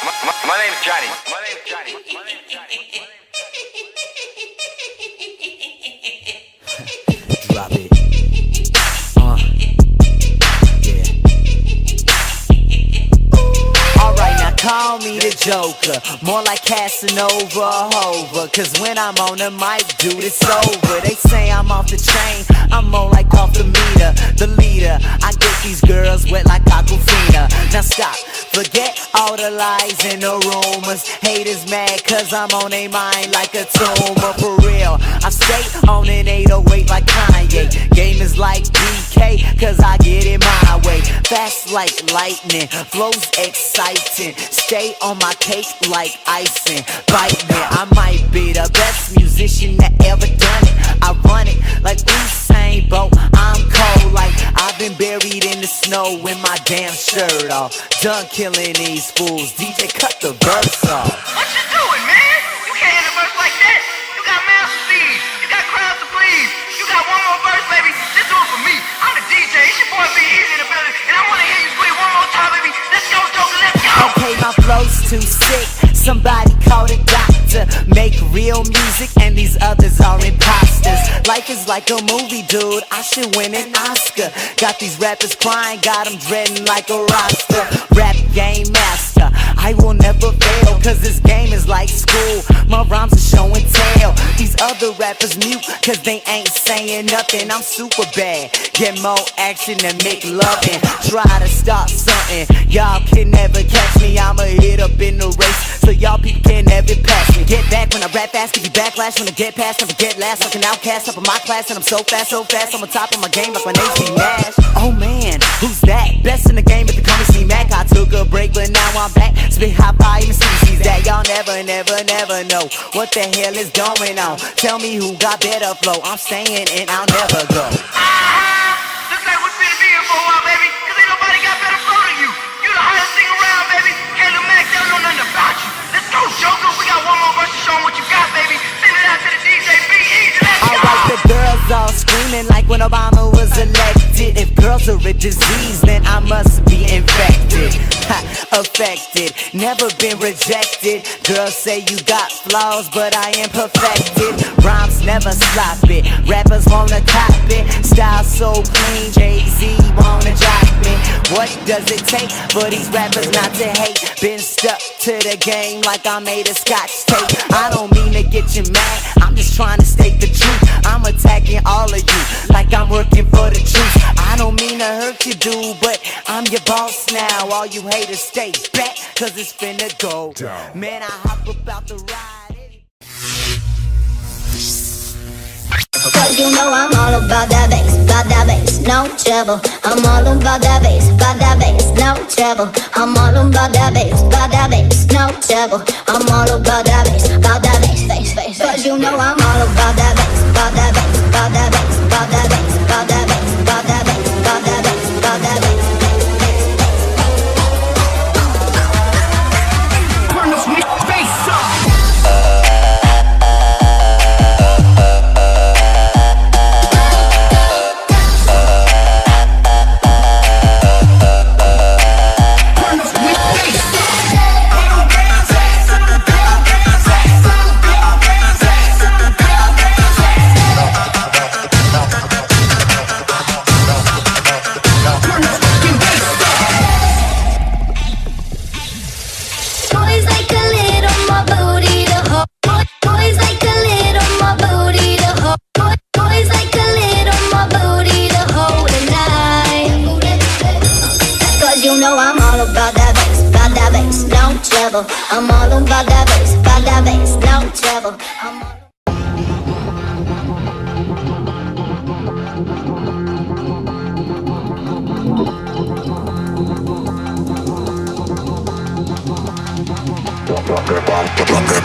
My name's Johnny. My name's Johnny. My name's Johnny. Drop it. Yeah. Alright, now call me the Joker. More like Casanova Hova. Cause when I'm on the mic, dude, it's over. They say I'm off the chain, I'm more like off the meter. The leader, I get these girls wet like Aquafina. Now stop, forget all the lies and the rumors. Haters mad cause I'm on their mind like a tumor. For real, I stay on an 808 like Kanye. Game is like DK cause I get it my way. Fast like lightning, flows exciting. Stay on my cake like icing. Bite me, I might be the best musician that ever done it. I run it like Usain Bolt. I'm cold like I've been buried in the snow with my damn shirt off. Done killing these fools. DJ, cut the verse off. What you doing, man? You can't end a verse like that. You got mouths to feed. You got crowds to please. You got one more verse, baby. Just do it for me. I'm the DJ. It's your boy Big Easy in the building, and I want to hear you squeak one more time, baby. Let's go, Joker. Let's go. Okay, my flow's too sick. Somebody call the doctor. Make real music and these others are imposters. Life is like a movie, dude. I should win an Oscar. Got these rappers crying, got them dreading like a roster. Rap game master, I will never fail. Cause this game is like school. My rhymes are show and tell. These other rappers mute cause they ain't saying nothing. I'm super bad. Get more action than make loving. Try to start something. Y'all can never catch me. I'ma hit up in the race. So y'all people can never pass me. Get back when I rap fast, give you backlash. When I get past, never get last. Like an outcast up in my class. And I'm so fast, I'm on top of my game like my name's B Nash. Oh man, who's that? Best in the game if you call me C-Mac. I took a break but now I'm back. Spit high fire and CDC's that. Y'all never know what the hell is going on. Tell me who got better flow. I'm staying and I'll never go. Looks like we're finna be here for a while, baby. Cause ain't nobody got better flow than you. You the hottest thing around, baby. Caleb Mack, they don't know nothing about you. Let's go, Joker. We got one more verse to show 'em what you got, baby. Send it out to the DJ. Be easy. Let's go. Alright, the girls all screaming like when Obama was elected. If girls are a disease, then I must be infected. Ha, affected, never been rejected. Girls say you got flaws, but I am perfected. Rhymes never slop it, rappers wanna cop it. Style so clean, Jay-Z wanna drop me. What does it take for these rappers not to hate? Been stuck to the game like I made a scotch tape. I don't mean to get you mad, I'm just trying to state the truth. I'm attacking all of you like I'm working for the truth. I don't mean to hurt you, dude, but I'm your boss now. All you haters stay back, cause it's finna go down. Man, I hop about the ride. Cause you know I'm all about that bass, no trouble. I'm all about that bass, no trouble. I'm all about that bass, no trouble. I'm all about that bass, Cause you know I'm all about that bass, about that bass, about that bass, about that bass, about that bass, about that bass, about that bass, about that bass. Turn this bass up. I'm all about that bass, no trouble. I'm all Rock